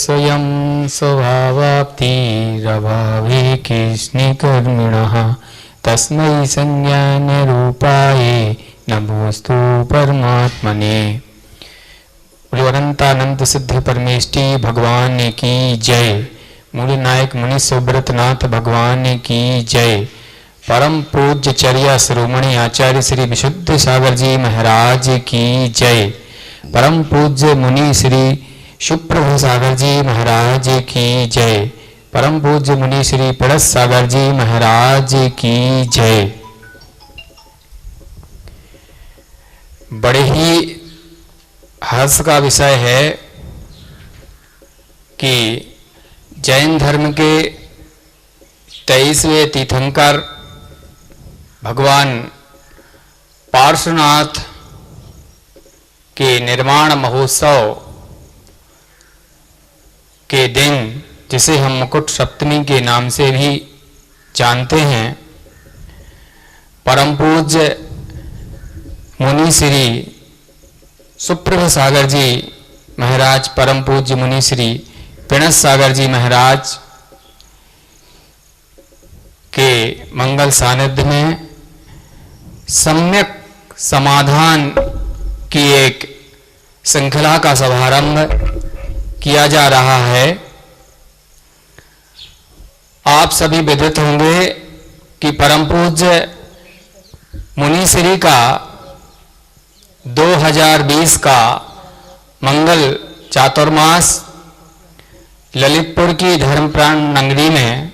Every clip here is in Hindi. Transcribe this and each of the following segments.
स्वयं स्वभावाप्तिरभावे कृष्णकर्मिणः तस्मै संज्ञानरूपाय नमोस्तु परमात्मने। अनंतानंद सिद्ध परमेष्टि भगवान की जय। मूल नायक मुनि सुब्रतनाथ भगवान की जय। परम पूज्य चर्या शिरोमणि आचार्य श्री विशुद्ध सागर जी महाराज की जय। परम पूज्य मुनि श्री सुप्रभु सागर जी महाराज की जय। परम पूज्य मुनि श्री पड़स सागर जी महाराज की जय। बड़े ही हर्ष का विषय है कि जैन धर्म के 23वें तीर्थंकर भगवान पार्श्वनाथ के निर्माण महोत्सव के दिन, जिसे हम मुकुट सप्तमी के नाम से भी जानते हैं, परम पूज्य मुनि श्री सुप्रभु सागर जी महाराज, परम पूज्य मुनि श्री पिणस सागर जी महाराज के मंगल सानिध्य में सम्यक समाधान की एक श्रृंखला का शुभारंभ किया जा रहा है। आप सभी विदित होंगे कि परम पूज्य मुनि श्री का 2020 का मंगल चातुर्मास ललितपुर की धर्मप्राण नगरी में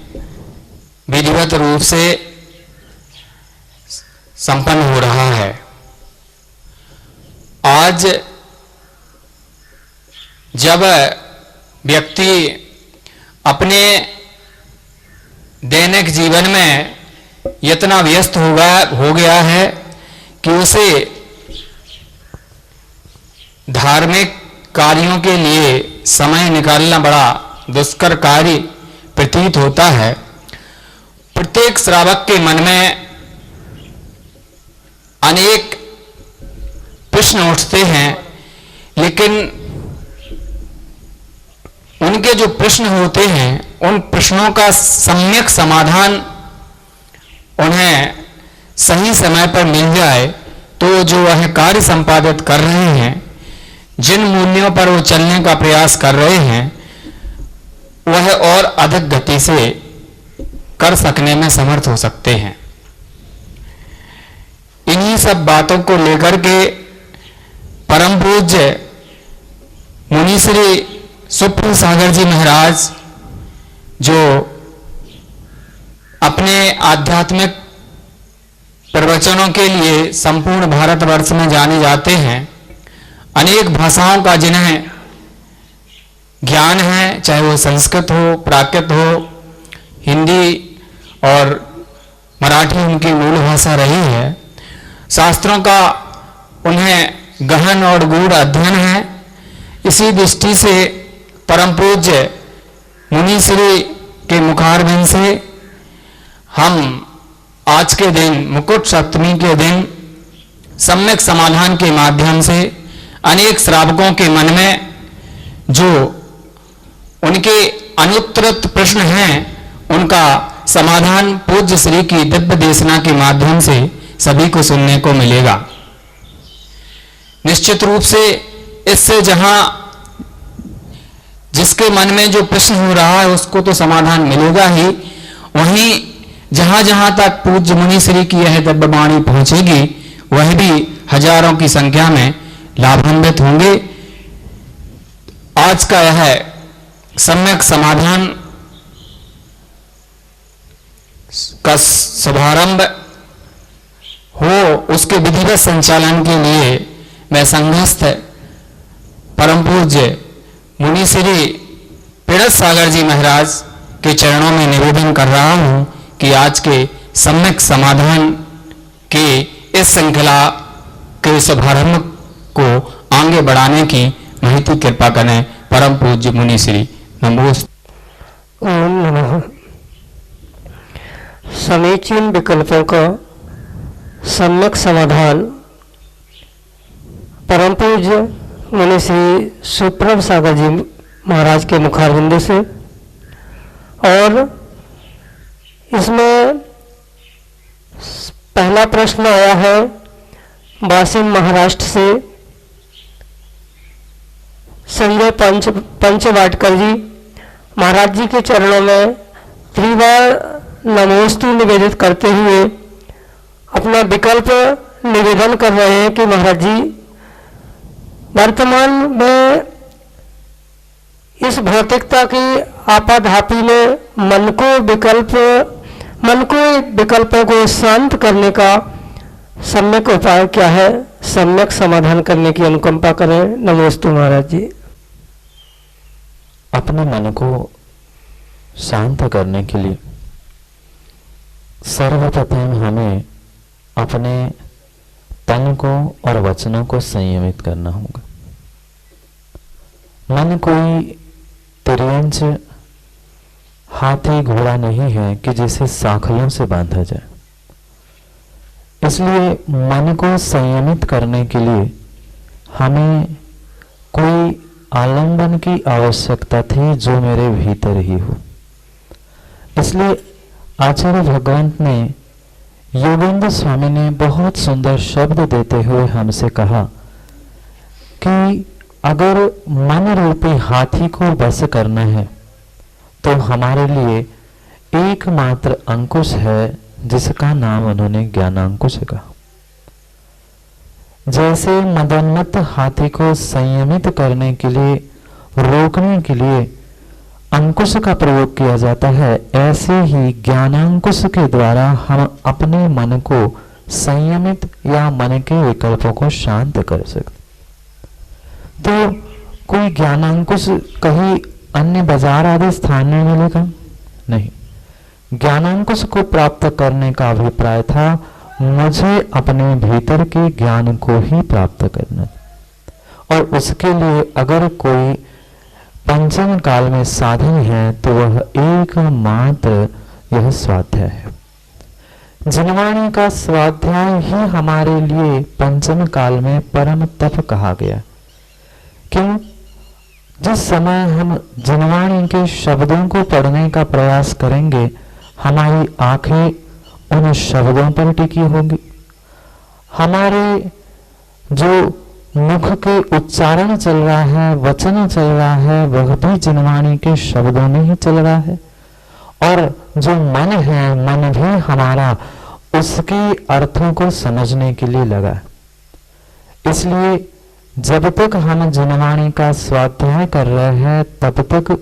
विधिवत रूप से संपन्न हो रहा है। आज जब व्यक्ति अपने दैनिक जीवन में इतना व्यस्त हो गया है कि उसे धार्मिक कार्यों के लिए समय निकालना बड़ा दुष्कर कार्य प्रतीत होता है। प्रत्येक श्रावक के मन में अनेक प्रश्न उठते हैं, लेकिन उनके जो प्रश्न होते हैं उन प्रश्नों का सम्यक समाधान उन्हें सही समय पर मिल जाए तो जो वह कार्य संपादित कर रहे हैं, जिन मूल्यों पर वो चलने का प्रयास कर रहे हैं, वह और अधिक गति से कर सकने में समर्थ हो सकते हैं। इन्हीं सब बातों को लेकर के परम पूज्य मुनि श्री सुप्रभु सागर जी महाराज, जो अपने आध्यात्मिक प्रवचनों के लिए संपूर्ण भारतवर्ष में जाने जाते हैं, अनेक भाषाओं का जिन्हें ज्ञान है, चाहे वो संस्कृत हो, प्राकृत हो, हिंदी और मराठी उनकी मूल भाषा रही है, शास्त्रों का उन्हें गहन और गूढ़ अध्ययन है। इसी दृष्टि से परम पूज्य मुनि श्री के मुखारबिंद से हम आज के दिन, मुकुट सप्तमी के दिन, सम्यक समाधान के माध्यम से अनेक श्रावकों के मन में जो उनके अनुत्तरित प्रश्न हैं, उनका समाधान पूज्य श्री की दिव्य देशना के माध्यम से सभी को सुनने को मिलेगा। निश्चित रूप से इससे जहां जिसके मन में जो प्रश्न हो रहा है उसको तो समाधान मिलेगा ही, वहीं जहां जहां तक पूज्य मुनि श्री की यह दिव्य वाणी पहुंचेगी, वह भी हजारों की संख्या में लाभान्वित होंगे। आज का यह सम्यक समाधान का शुभारंभ हो, उसके विधिवत संचालन के लिए मैं संघस्थ परम पूज्य मुनि श्री पिणस सागर जी महाराज के चरणों में निवेदन कर रहा हूं कि आज के सम्यक समाधान के इस श्रृंखला के शुभारंभ को आगे बढ़ाने की महती कृपा करें। परम पूज्य मुनि श्री नमो। ओम नमः। समीचीन विकल्पों का सम्यक समाधान परम पूज्य मुनि श्री सुप्रभु सागर जी महाराज के मुखारविंद से। और इसमें पहला प्रश्न आया है वाशिम महाराष्ट्र से संजय पंचवाटकर जी। महाराज जी के चरणों में त्रिवार नमोस्तु निवेदित करते हुए अपना विकल्प निवेदन कर रहे हैं कि महाराज जी, वर्तमान में इस भौतिकता की आपाधापी में मन को विकल्पों को शांत करने का सम्यक उपाय क्या है? सम्यक समाधान करने की अनुकंपा करें। नमोस्तु महाराज जी। अपने मन को शांत करने के लिए सर्वप्रथम हमें अपने तन को और वचनों को संयमित करना होगा। मन कोई तिर्यंच हाथी घोड़ा नहीं है कि जिसे साखियों से बांधा जाए। इसलिए मन को संयमित करने के लिए हमें कोई आलंबन की आवश्यकता थी जो मेरे भीतर ही हो। इसलिए आचार्य भगवंत ने, योगेंद्र स्वामी ने बहुत सुंदर शब्द देते हुए हमसे कहा कि अगर मन रूपी हाथी को बस करना है तो हमारे लिए एकमात्र अंकुश है जिसका नाम उन्होंने ज्ञानांकुश कहा। जैसे मदोन्मत्त हाथी को संयमित करने के लिए, रोकने के लिए अंकुश का प्रयोग किया जाता है, ऐसे ही ज्ञानांकुश के द्वारा हम अपने मन को संयमित या मन के विकल्पों को शांत कर सकते। तो कोई ज्ञानांकुश कहीं अन्य बाजार आदि स्थान में मिलेगा नहीं। ज्ञानांकुश को प्राप्त करने का अभिप्राय था मुझे अपने भीतर के ज्ञान को ही प्राप्त करना, और उसके लिए अगर कोई पंचम काल में साधन है तो वह एकमात्र यह स्वाध्याय है। जिनवाणी का स्वाध्याय ही हमारे लिए पंचम काल में परम तप कहा गया। क्यों? जिस समय हम जिनवाणी के शब्दों को पढ़ने का प्रयास करेंगे, हमारी आंखें उन शब्दों पर टिकी होगी। हमारे जो मुख के उच्चारण चल रहा है, वचन चल रहा है, वह भी जिनवाणी के शब्दों में ही चल रहा है। और जो मन है, मन भी हमारा उसके अर्थों को समझने के लिए लगा। इसलिए जब तक हम जिनवाणी का स्वाध्याय कर रहे हैं, तब तक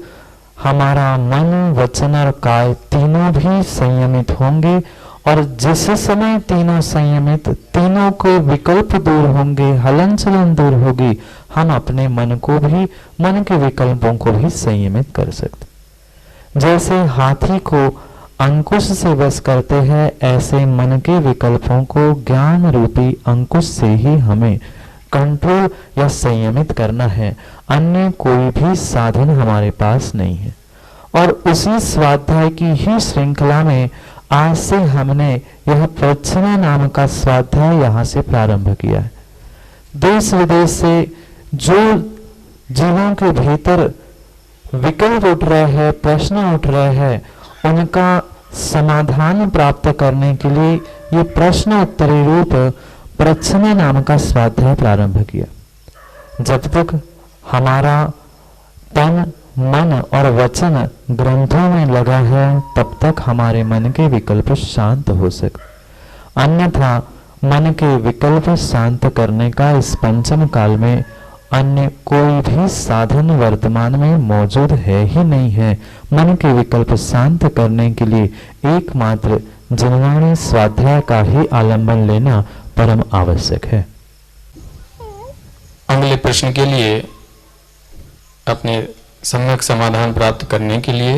हमारा मन, वचन और काय तीनों भी संयमित होंगे। और जिस समय तीनों संयमित, तीनों को विकल्प दूर होंगे, हलन चलन दूर होगी, हम अपने मन को भी, मन के विकल्पों को भी संयमित कर सकते। जैसे हाथी को अंकुश से वश करते हैं, ऐसे मन के विकल्पों को ज्ञान रूपी अंकुश से ही हमें कंट्रोल या संयमित करना है। अन्य कोई भी साधन हमारे पास नहीं है। और उसी स्वाध्याय की ही श्रृंखला में आज से हमने यह प्रच्छना नाम का स्वाध्याय यहाँ से प्रारंभ किया है। देश विदेश से जो जीवों के भीतर विकल्प उठ रहे हैं, प्रश्न उठ रहे हैं, उनका समाधान प्राप्त करने के लिए ये प्रश्न उत्तरी रूप प्रच्छना नाम का स्वाध्याय प्रारंभ किया। जब तक हमारा तन, मन और वचन ग्रंथों में लगा है, तब तक हमारे मन के विकल्प शांत हो सकते। अन्यथा मन के विकल्प शांत करने का इस पंचम काल में अन्य कोई भी साधन वर्तमान में मौजूद है ही नहीं है। मन के विकल्प शांत करने के लिए एकमात्र जिनवाणी स्वाध्याय का ही आलंबन लेना परम आवश्यक है। अगले प्रश्न के लिए अपने सम्यक समाधान प्राप्त करने के लिए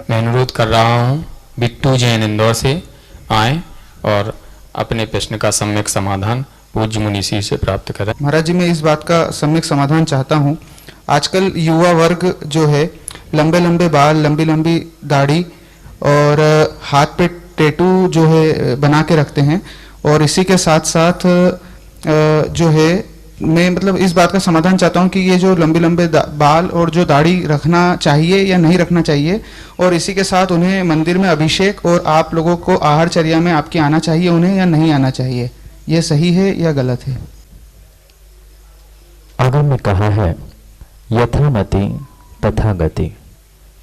मैं अनुरोध कर रहा हूँ बिट्टू जैन इंदौर से आए और अपने प्रश्न का सम्यक समाधान पूज्य मुनीसी से प्राप्त करें। महाराज जी, मैं इस बात का सम्यक समाधान चाहता हूँ। आजकल युवा वर्ग जो है लंबे लंबे बाल, लंबी लंबी दाढ़ी और हाथ पे टैटू जो है बना के रखते हैं, और इसी के साथ साथ जो है मैं मतलब इस बात का समाधान चाहता हूँ कि ये जो लंबे लंबे बाल और जो दाढ़ी रखना चाहिए या नहीं रखना चाहिए, और इसी के साथ उन्हें मंदिर में अभिषेक और आप लोगों को आहारचर्या में आपके आना चाहिए उन्हें या नहीं आना चाहिए, ये सही है या गलत है? आगम में कहा है यथा मति तथा गति,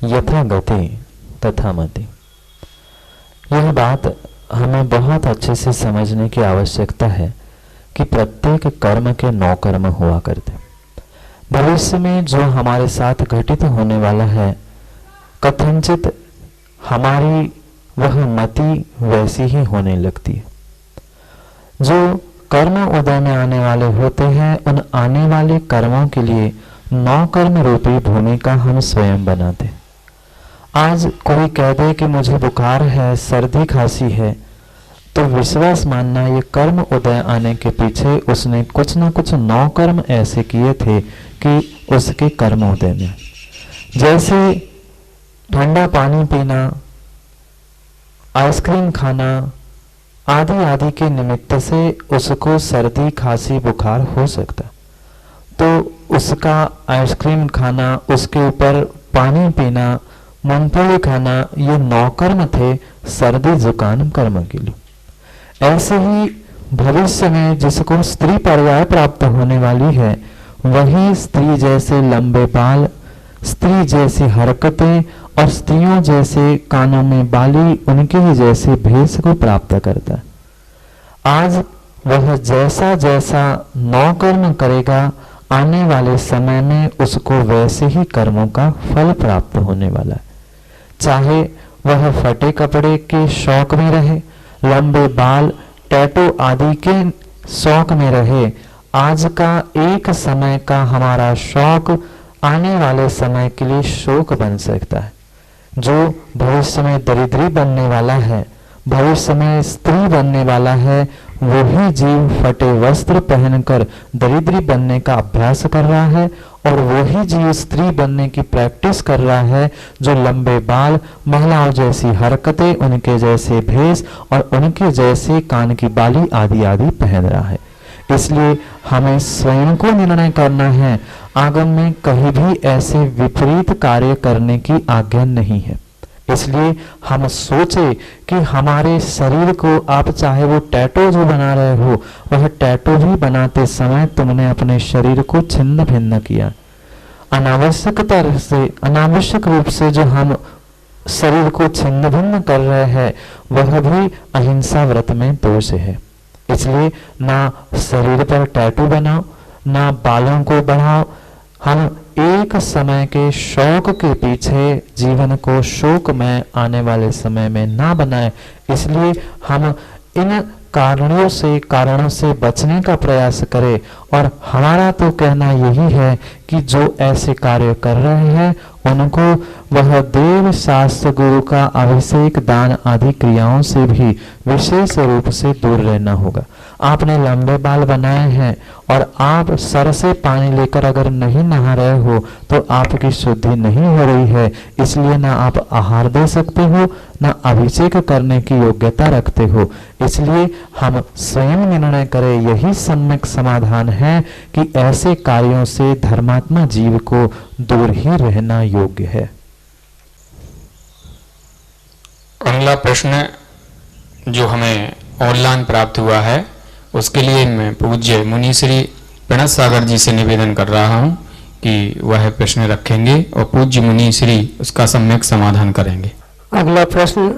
यथा गति तथा मति। यह बात हमें बहुत अच्छे से समझने की आवश्यकता है कि प्रत्येक कर्म के 9 कर्म हुआ करते। भविष्य में जो हमारे साथ घटित होने वाला है, कथनचित हमारी वह मति वैसी ही होने लगती है। जो कर्म उदय में आने वाले होते हैं, उन आने वाले कर्मों के लिए 9 कर्म रूपी भूमिका हम स्वयं बनाते। आज कोई कह दे कि मुझे बुखार है, सर्दी खांसी है, तो विश्वास मानना ये कर्म उदय आने के पीछे उसने कुछ न कुछ 9 कर्म ऐसे किए थे कि उसके कर्म उदय में, जैसे ठंडा पानी पीना, आइसक्रीम खाना आदि आदि के निमित्त से उसको सर्दी खांसी बुखार हो सकता, तो उसका आइसक्रीम खाना, उसके ऊपर पानी पीना, मूंगफली खाना, ये 9 कर्म थे सर्दी जुकाम कर्म के लिए। ऐसे ही भविष्य में जिसको स्त्री पर्याय प्राप्त होने वाली है, वही स्त्री जैसे लंबे बाल, स्त्री जैसी हरकतें और स्त्रियों जैसे कानों में बाली, उनके ही जैसे भेष को प्राप्त करता है। आज वह जैसा जैसा 9 कर्म करेगा, आने वाले समय में उसको वैसे ही कर्मों का फल प्राप्त होने वाला है। चाहे वह फटे कपड़े के शौक में रहे, लंबे बाल, टैटू आदि के शौक में रहे, आज का एक समय का हमारा शौक आने वाले समय के लिए शोक बन सकता है। जो भविष्य में दरिद्री बनने वाला है, भविष्य में स्त्री बनने वाला है, वही जीव फटे वस्त्र पहनकर दरिद्री बनने का अभ्यास कर रहा है, और वही जीव स्त्री बनने की प्रैक्टिस कर रहा है जो लंबे बाल, महिलाओं जैसी हरकतें, उनके जैसे भेष और उनके जैसे कान की बाली आदि आदि पहन रहा है। इसलिए हमें स्वयं को निर्णय करना है। आगम में कहीं भी ऐसे विपरीत कार्य करने की आज्ञा नहीं है। इसलिए हम सोचे कि हमारे शरीर को, आप चाहे वो टैटू जो बना रहे हो, वह टैटू भी बनाते समय तुमने अपने शरीर को छिन्न भिन्न किया। अनावश्यक तरह से, अनावश्यक रूप से जो हम शरीर को छिन्न भिन्न कर रहे हैं, वह भी अहिंसा व्रत में दोष है। इसलिए ना शरीर पर टैटू बनाओ, ना बालों को बढ़ाओ। हम एक समय के शौक के पीछे जीवन को शोक में आने वाले समय में ना बनाए। इसलिए हम इन कारणों से बचने का प्रयास करें। और हमारा तो कहना यही है कि जो ऐसे कार्य कर रहे हैं उनको वह देव शास्त्र गुरु का अभिषेक दान आदि क्रियाओं से भी विशेष रूप से दूर रहना होगा। आपने लंबे बाल बनाए हैं और आप सर से पानी लेकर अगर नहीं नहा रहे हो तो आपकी शुद्धि नहीं हो रही है। इसलिए ना आप आहार दे सकते हो, ना अभिषेक करने की योग्यता रखते हो। इसलिए हम स्वयं निर्णय करें, यही सम्यक समाधान है कि ऐसे कार्यों से धर्मात्मा जीव को दूर ही रहना योग्य है। अगला प्रश्न जो हमें ऑनलाइन प्राप्त हुआ है, उसके लिए मैं पूज्य मुनि श्री प्रणत सागर जी से निवेदन कर रहा हूं कि वह प्रश्न रखेंगे और पूज्य मुनि श्री उसका सम्यक समाधान करेंगे। अगला प्रश्न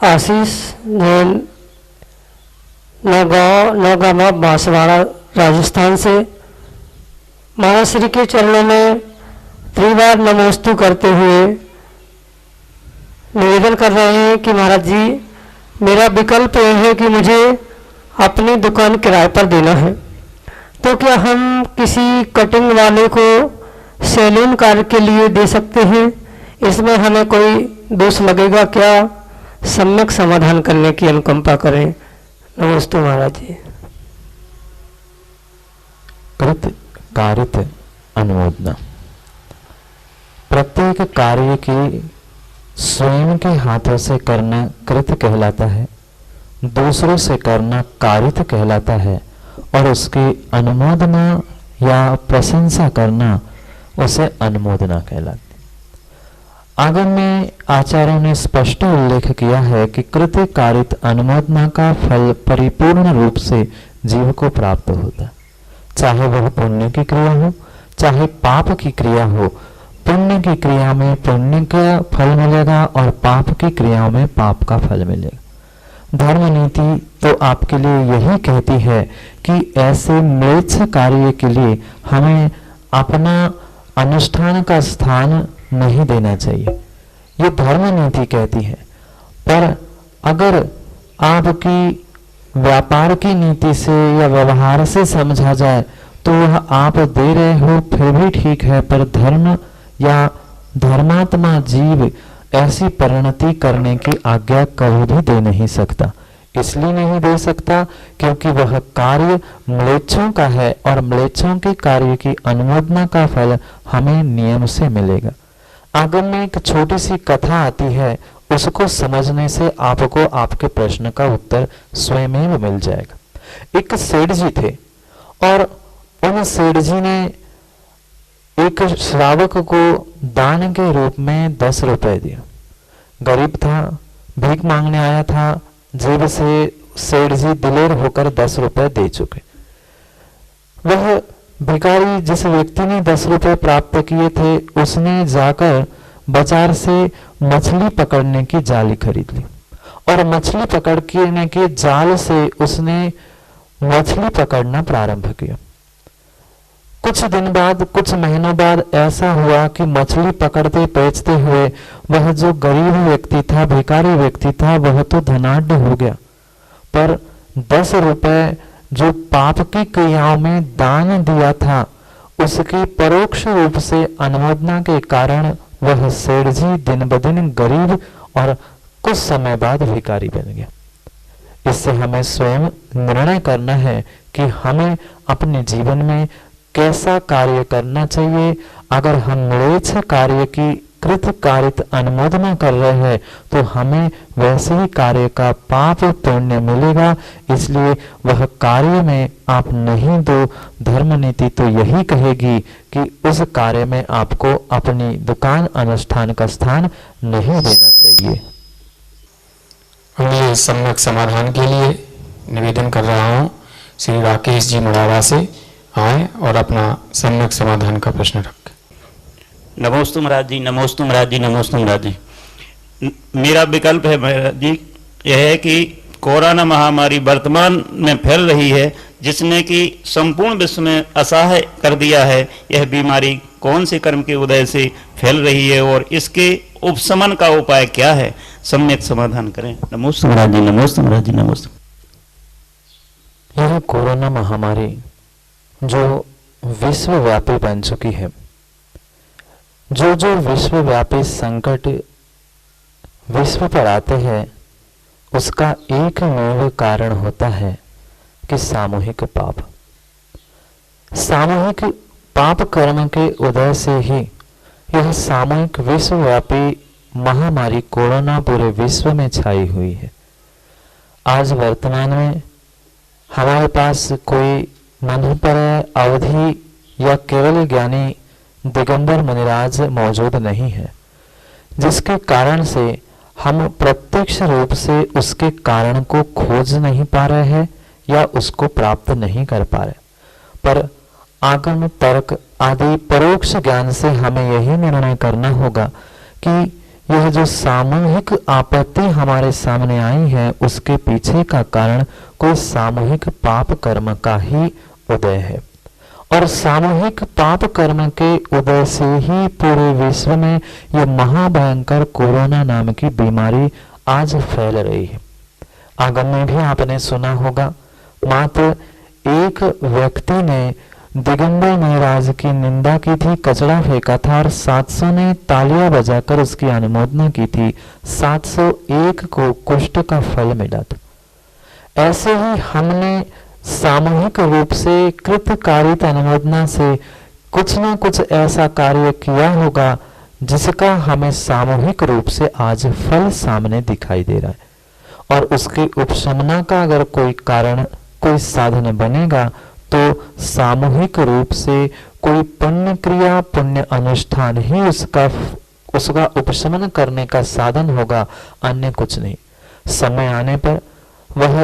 आशीष जैन, नौगामा बांसवाड़ा राजस्थान से, महाराज श्री के चरणों में त्रिवार नमोस्तु करते हुए निवेदन कर रहे हैं कि महाराज जी, मेरा विकल्प यह है कि मुझे अपनी दुकान किराए पर देना है, तो क्या हम किसी कटिंग वाले को सैलून कार्य के लिए दे सकते हैं? इसमें हमें कोई दोष लगेगा क्या? सम्यक समाधान करने की अनुकंपा करें। नमस्ते महाराज जी। कृत कारित अनुमोदना। प्रत्येक कार्य की स्वयं के हाथों से करना कृत कहलाता है, दूसरों से करना कारित कहलाता है, और उसकी अनुमोदना या प्रशंसा करना उसे अनुमोदना कहलाती। आगम में आचार्यों ने स्पष्ट उल्लेख किया है कि कृत्य कारित अनुमोदना का फल परिपूर्ण रूप से जीव को प्राप्त होता है, चाहे वह पुण्य की क्रिया हो चाहे पाप की क्रिया हो। पुण्य की क्रिया में पुण्य का फल मिलेगा और पाप की क्रियाओं में पाप का फल मिलेगा। धर्म नीति तो आपके लिए यही कहती है कि ऐसे म्लेच्छ कार्य के लिए हमें अपना अनुष्ठान का स्थान नहीं देना चाहिए, ये धर्म नीति कहती है। पर अगर आपकी व्यापार की नीति से या व्यवहार से समझा जाए तो वह आप दे रहे हो फिर भी ठीक है, पर धर्म या धर्मात्मा जीव ऐसी परिणति करने की आज्ञा कभी भी दे नहीं सकता। इसलिए नहीं दे सकता क्योंकि वह कार्य म्लेच्छों का है और म्लेच्छों के कार्य की अनुमोदना का फल हमें नियम से मिलेगा। आगम में एक छोटी सी कथा आती है, उसको समझने से आपको आपके प्रश्न का उत्तर स्वयं मिल जाएगा। एक सेठ जी थे और उन सेठ जी ने एक श्रावक को दान के रूप में 10 रुपए दिया। गरीब था, भीख मांगने आया था, जेब से सेठ जी दिलेर होकर 10 रुपए दे चुके। वह भिखारी जिस व्यक्ति ने 10 रुपए प्राप्त किए थे उसने जाकर बाजार से मछली पकड़ने की जाली खरीद ली और मछली पकड़ने के जाल से उसने मछली पकड़ना प्रारंभ किया। कुछ दिन बाद, कुछ महीनों बाद ऐसा हुआ कि मछली पकड़ते बेचते हुए वह जो गरीब व्यक्ति था, भिखारी व्यक्ति था, वह तो धनाढ्य हो गया, पर 10 रुपए जो पाप की क्रियाओं में दान दिया था उसकी परोक्ष रूप से अनुमोदना के कारण वह सेठ जी दिन ब दिन गरीब और कुछ समय बाद भिखारी बन गया। इससे हमें स्वयं निर्णय करना है कि हमें अपने जीवन में कैसा कार्य करना चाहिए। अगर हम म्लेच्छ कार्य की कृत कारित अनुमोदना कर रहे हैं तो हमें वैसे ही कार्य का पाप पुण्य मिलेगा। इसलिए वह कार्य में आप नहीं दो। धर्म नीति तो यही कहेगी कि उस कार्य में आपको अपनी दुकान अनुष्ठान का स्थान नहीं देना चाहिए। अगले सम्यक समाधान के लिए निवेदन कर रहा हूँ, श्री राकेश जी मुड़ावा से आए और अपना सम्यक समाधान का प्रश्न रखें। नमोस्तु महाराज जी, नमोस्तु महाराज जी, नमोस्तु महाराज जी। मेरा विकल्प है महाराज जी, यह है कि कोरोना महामारी वर्तमान में फैल रही है जिसने कि संपूर्ण विश्व में असहाय कर दिया है। यह बीमारी कौन से कर्म के उदय से फैल रही है और इसके उपशमन का उपाय क्या है? सम्यक समाधान करें। नमोस्तु महाराज जी, नमोस्तु महाराज जी, नमोस्तु। यह कोरोना महामारी जो विश्वव्यापी बन चुकी है, जो विश्वव्यापी संकट विश्व पर आते हैं उसका एकमेव कारण होता है कि सामूहिक पाप। सामूहिक पाप कर्म के उदय से ही यह सामूहिक विश्वव्यापी महामारी कोरोना पूरे विश्व में छाई हुई है। आज वर्तमान में हमारे पास कोई मधुपर अवधि या केवल ज्ञानी दिगंबर मुनिराज मौजूद नहीं है, जिसके कारण से हम प्रत्यक्ष रूप से उसके कारण को खोज नहीं पा रहे हैं या उसको प्राप्त नहीं कर पा रहे, पर आगम तर्क आदि परोक्ष ज्ञान से हमें यही निर्णय करना होगा कि यह जो सामूहिक आपत्ति हमारे सामने आई है उसके पीछे का कारण कोई सामूहिक पाप कर्म का ही उदय है और सामूहिक पाप कर्म के उदय से ही पूरे विश्व में यह महाभयंकर कोरोना नाम की बीमारी आज फैल रही है। आगम में भी आपने सुना होगा, मात्र एक व्यक्ति ने दिगंबर महाराज की निंदा की थी, कचरा फेंका था और 700 ने तालियां बजाकर उसकी अनुमोदना की थी। 701 को कुष्ठ का फल मिला था। ऐसे ही हमने सामूहिक रूप से कृतकारित अनुमोदना से कुछ न कुछ ऐसा कार्य किया होगा जिसका हमें सामूहिक रूप से आज फल सामने दिखाई दे रहा है और उसके उपशमना का अगर कोई कारण कोई साधन बनेगा तो सामूहिक रूप से कोई पुण्य क्रिया, पुण्य अनुष्ठान ही उसका उपशमन करने का साधन होगा, अन्य कुछ नहीं। समय आने पर वह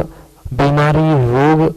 बीमारी, रोग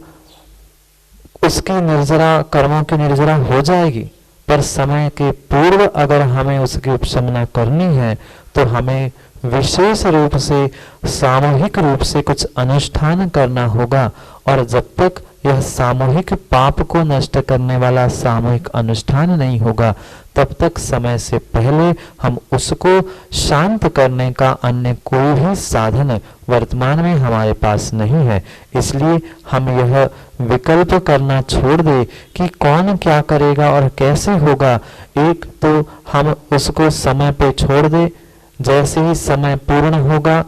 उसकी निर्जरा, कर्मों की निर्जरा हो जाएगी, पर समय के पूर्व अगर हमें उसकी उपशमना करनी है तो हमें विशेष रूप से, सामूहिक रूप से कुछ अनुष्ठान करना होगा। और जब तक यह सामूहिक पाप को नष्ट करने वाला सामूहिक अनुष्ठान नहीं होगा, तब तक समय से पहले हम उसको शांत करने का अन्य कोई भी साधन वर्तमान में हमारे पास नहीं है। इसलिए हम यह विकल्प करना छोड़ दे कि कौन क्या करेगा और कैसे होगा। एक तो हम उसको समय पे छोड़ दे, जैसे ही समय पूर्ण होगा,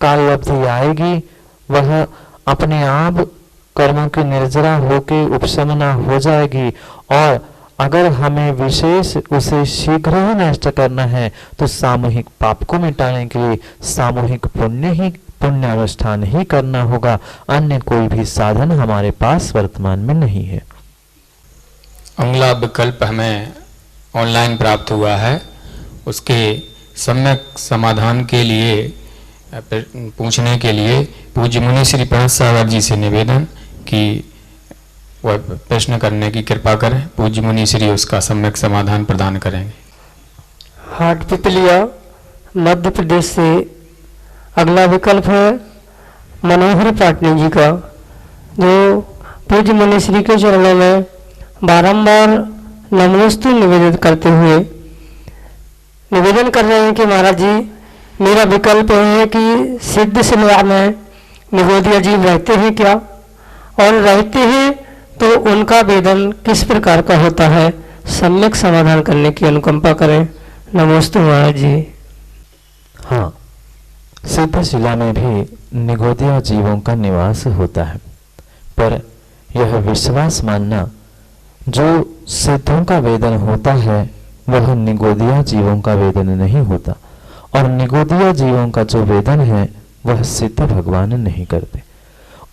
काल अवधि आएगी, वह अपने आप कर्मों की निर्जरा होके उपशमना हो जाएगी। और अगर हमें विशेष उसे शीघ्र ही नष्ट करना है तो सामूहिक पाप को मिटाने के लिए सामूहिक पुण्य अनुष्ठान ही करना होगा, अन्य कोई भी साधन हमारे पास वर्तमान में नहीं है। अगला विकल्प हमें ऑनलाइन प्राप्त हुआ है, उसके सम्यक समाधान के लिए पूछने के लिए पूज्य मुनि श्री प्रणत सागर जी से निवेदन कि वह प्रश्न करने की कृपा करें। पूज्य मुनि श्री उसका सम्यक समाधान प्रदान करेंगे। हाट पिपलिया मध्य प्रदेश से अगला विकल्प है मनोहर पाटनी जी का, जो पूज्य मुनि श्री के चरणों में बारंबार नमोस्तु निवेदित करते हुए निवेदन कर रहे हैं कि महाराज जी, मेरा विकल्प है कि सिद्ध शिला में निगोदिया जीव रहते हैं क्या, और रहते हैं तो उनका वेदन किस प्रकार का होता है, सम्यक समाधान करने की अनुकंपा करें। नमोस्तु महाराज जी। हाँ, सिद्ध शिला में भी निगोदिया जीवों का निवास होता है, पर यह विश्वास मानना जो सिद्धों का वेदन होता है वह निगोदिया जीवों का वेदन नहीं होता, और निगोदिया जीवों का जो वेदन है वह सिद्ध भगवान नहीं करते।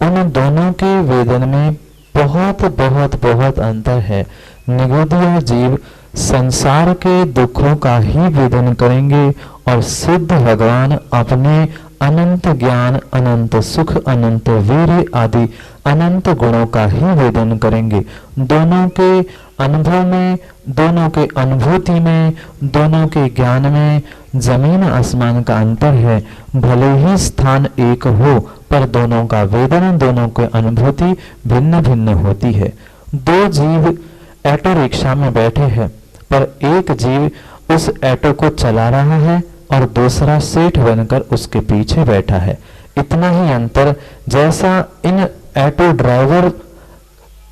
उन दोनों के वेदन में बहुत बहुत बहुत अंतर है। निगोदिया जीव संसार के दुखों का ही वेदन करेंगे और सिद्ध भगवान अपने अनंत ज्ञान, अनंत सुख, अनंत वीर्य आदि अनंत गुणों का ही वेदन करेंगे। दोनों के अनुभव में, दोनों के अनुभूति में, दोनों के ज्ञान में जमीन आसमान का अंतर है। भले ही स्थान एक हो, पर दोनों का वेदन, दोनों की अनुभूति भिन्न भिन्न होती है। दो जीव ऑटो रिक्शा में बैठे हैं, पर एक जीव उस ऑटो को चला रहा है और दूसरा सेठ बनकर उसके पीछे बैठा है। इतना ही अंतर, जैसा इन ऑटो ड्राइवर,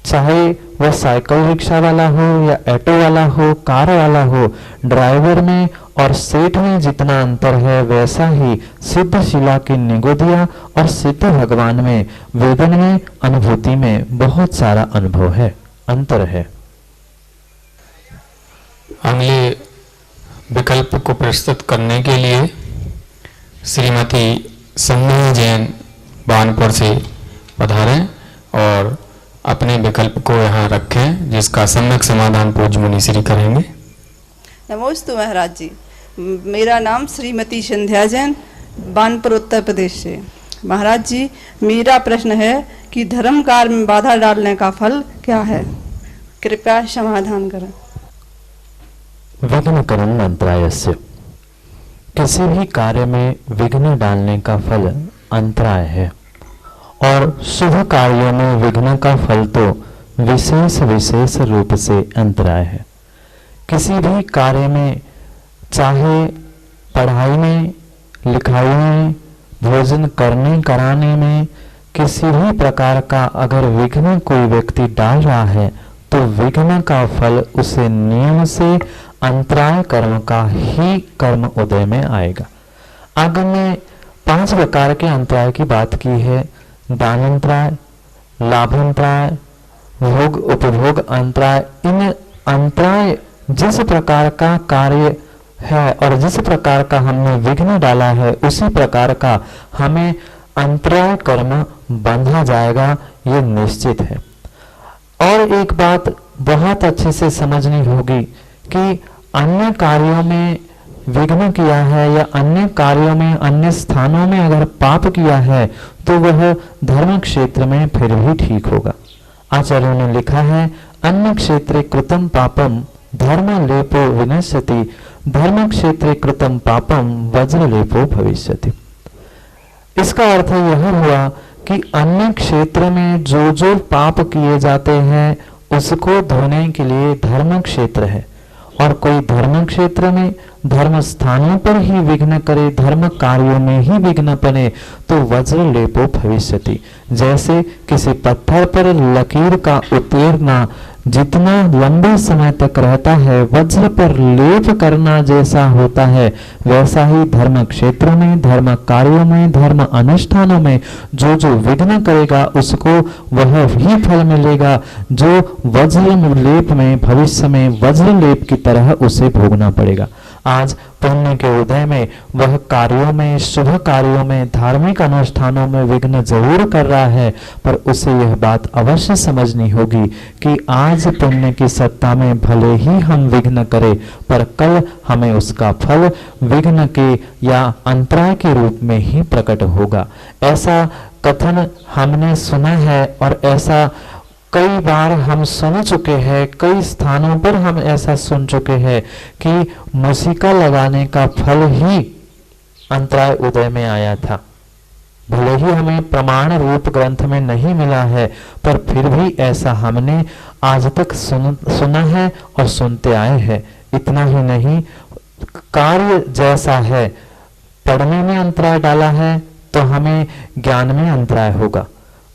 चाहे वह साइकिल रिक्शा वाला हो या ऑटो वाला हो, कार वाला हो, ड्राइवर में और सेठ में जितना अंतर है, वैसा ही सिद्ध शिला की निगोदिया और सिद्ध भगवान में, वेदन में, अनुभूति में बहुत सारा अनुभव है, अंतर है। अगले विकल्प को प्रस्तुत करने के लिए श्रीमती संध्या जैन बानपुर से पधारें और अपने विकल्प को यहाँ रखें, जिसका सम्यक समाधान पूज्य मुनि श्री करेंगे। नमोस्तु महाराज जी, मेरा नाम श्रीमती संध्या जैन, बानपुर उत्तर प्रदेश से। महाराज जी, मेरा प्रश्न है कि धर्म कार्य में बाधा डालने का फल क्या है, कृपया समाधान करें। विघ्न करण अंतरायस्य, किसी भी कार्य में विघ्न डालने का फल अंतराय है, और शुभ कार्यों में विघ्न का फल तो विशेष विशेष रूप से अंतराय है। किसी भी कार्य में, चाहे पढ़ाई में, लिखाई में, भोजन करने कराने में, किसी भी प्रकार का अगर विघ्न कोई व्यक्ति डाल रहा है तो विघ्न का फल उसे नियम से अंतराय कर्म का ही कर्म उदय में आएगा। आगम में 5 प्रकार के अंतराय की बात की है। दान अंतराय, लाभांतराय, भोग उपभोग अंतराय। इन अंतराय जिस प्रकार का कार्य है और जिस प्रकार का हमने विघ्न डाला है, उसी प्रकार का हमें अंतराय कर्म बांधा जाएगा, ये निश्चित है। और एक बात बहुत अच्छे से समझनी होगी कि अन्य कार्यों में विघ्न किया है या अन्य कार्यों में, अन्य स्थानों में अगर पाप किया है तो वह धर्म क्षेत्र में फिर भी ठीक होगा। आचार्यों ने लिखा है, अन्य क्षेत्रे कृतम पापम धर्म लेपो विनश्यति, धर्म क्षेत्रे कृतम पापम वज्र लेपो भविष्यति। इसका अर्थ यह हुआ कि अन्य क्षेत्र में जो जो पाप किए जाते हैं उसको धोने के लिए धर्म क्षेत्र है, और कोई धर्म क्षेत्र में धर्म स्थानों पर ही विघ्न करे, धर्म कार्यों में ही विघ्न बने तो वज्र लेपो भविष्यति। जैसे किसी पत्थर पर लकीर का उतेरना जितना लंबे समय तक रहता है, वज्र पर लेप करना जैसा होता है, वैसा ही धर्म क्षेत्र में, धर्म कार्यों में, धर्म अनुष्ठानों में जो जो विघ्न करेगा उसको वह भी फल मिलेगा जो वज्र लेप में, भविष्य में वज्र लेप की तरह उसे भोगना पड़ेगा। आज पुण्य के उदय में वह कार्यों में, शुभ कार्यों में, धार्मिक अनुष्ठानों में विघ्न जरूर कर रहा है, पर उसे यह बात अवश्य समझनी होगी कि आज पुण्य की सत्ता में भले ही हम विघ्न करें, पर कल हमें उसका फल विघ्न के या अंतराय के रूप में ही प्रकट होगा। ऐसा कथन हमने सुना है और ऐसा कई बार हम सुन चुके हैं, कई स्थानों पर हम ऐसा सुन चुके हैं कि मूसिका लगाने का फल ही अंतराय उदय में आया था। भले ही हमें प्रमाण रूप ग्रंथ में नहीं मिला है, पर फिर भी ऐसा हमने आज तक सुना है और सुनते आए हैं। इतना ही नहीं, कार्य जैसा है, पढ़ने में अंतराय डाला है तो हमें ज्ञान में अंतराय होगा,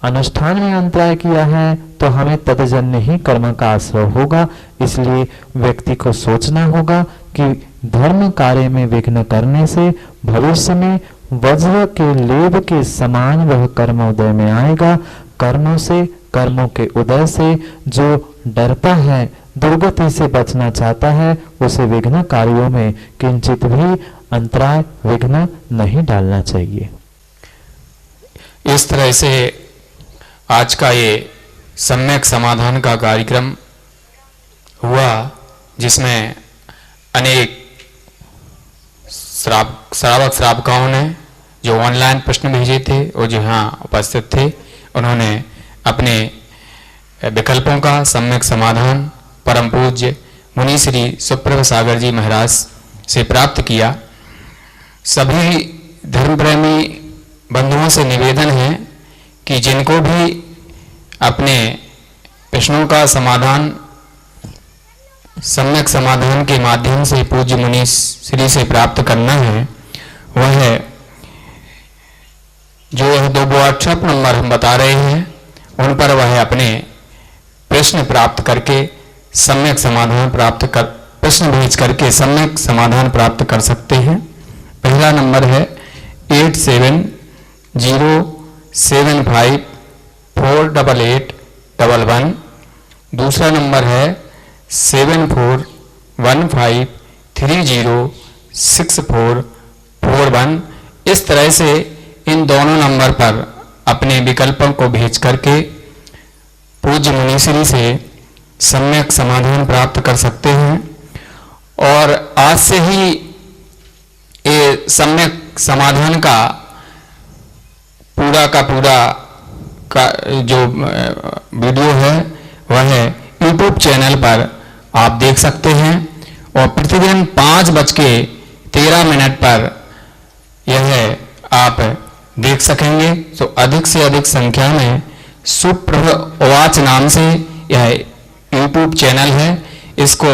अनुष्ठान में अंतराय किया है तो हमें तदजन्य ही कर्म का आश्रय होगा। इसलिए व्यक्ति को सोचना होगा कि धर्म कार्य में विघ्न करने से भविष्य में वज्र के लेप के समान वह कर्म उदय में आएगा। कर्मों से, कर्मों के उदय से जो डरता है, दुर्गति से बचना चाहता है, उसे विघ्न कार्यों में किंचित भी अंतराय, विघ्न नहीं डालना चाहिए। इस तरह से आज का ये सम्यक समाधान का कार्यक्रम हुआ, जिसमें अनेक श्रावक श्राविकाओं ने जो ऑनलाइन प्रश्न भेजे थे और जो यहाँ उपस्थित थे, उन्होंने अपने विकल्पों का सम्यक समाधान परम पूज्य मुनि श्री सुप्रभ सागर जी महाराज से प्राप्त किया। सभी धर्म प्रेमी बंधुओं से निवेदन है कि जिनको भी अपने प्रश्नों का समाधान सम्यक समाधान के माध्यम से पूज्य मुनि श्री से प्राप्त करना है, वह जो यह 2 व्हाट्सएप नंबर हम बता रहे हैं उन पर वह अपने प्रश्न प्राप्त करके सम्यक समाधान प्राप्त कर, प्रश्न भेज करके सम्यक समाधान प्राप्त कर सकते हैं। पहला नंबर है 8707548811। दूसरा नंबर है 7415306441। इस तरह से इन दोनों नंबर पर अपने विकल्पों को भेज करके पूज्य मुनीश्री से सम्यक समाधान प्राप्त कर सकते हैं। और आज से ही ये सम्यक समाधान का पूरा जो वीडियो है वह YouTube चैनल पर आप देख सकते हैं और प्रतिदिन 5:13 पर यह आप देख सकेंगे। तो अधिक से अधिक संख्या में सुप्रभ उवाच नाम से यह YouTube चैनल है, इसको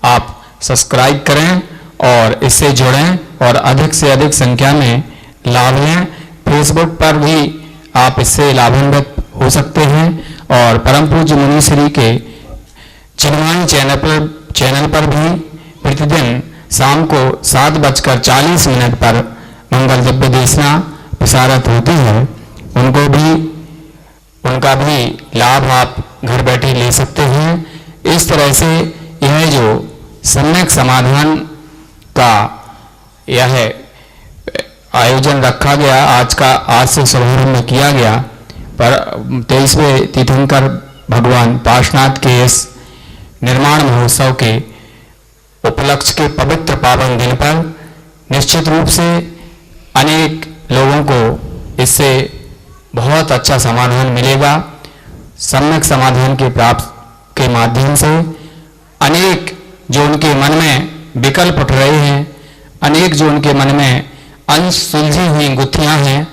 आप सब्सक्राइब करें और इससे जुड़ें और अधिक से अधिक संख्या में लाभ लें। फेसबुक पर भी आप इससे लाभान्वित हो सकते हैं और परम पूज्य मुनीश्री के चिन्मय चैनल पर भी प्रतिदिन शाम को 7:40 पर मंगल दिव्य देशना प्रसारित होती है, उनका भी लाभ आप घर बैठे ले सकते हैं। इस तरह से यह जो सम्यक समाधान का यह आयोजन रखा गया, आज से शुभारंभ किया गया, 23वें तीर्थंकर भगवान पार्श्वनाथ के इस निर्माण महोत्सव के उपलक्ष्य के पवित्र पावन दिन पर निश्चित रूप से अनेक लोगों को इससे बहुत अच्छा समाधान मिलेगा। सम्यक समाधान के प्राप्त के माध्यम से अनेक जो उनके मन में विकल्प उठ रहे हैं, अनेक जो उनके मन में अनसुलझी हुई गुत्थियां हैं,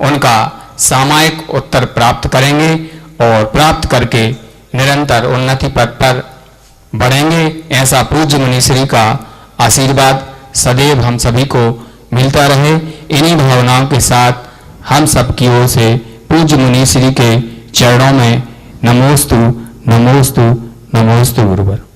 उनका सामयिक उत्तर प्राप्त करेंगे और प्राप्त करके निरंतर उन्नति पथ पर बढ़ेंगे। ऐसा पूज्य मुनिश्री का आशीर्वाद सदैव हम सभी को मिलता रहे। इन्हीं भावनाओं के साथ हम सब की ओर से पूज्य मुनिश्री के चरणों में नमोस्तु नमोस्तु नमोस्तु गुरुवर।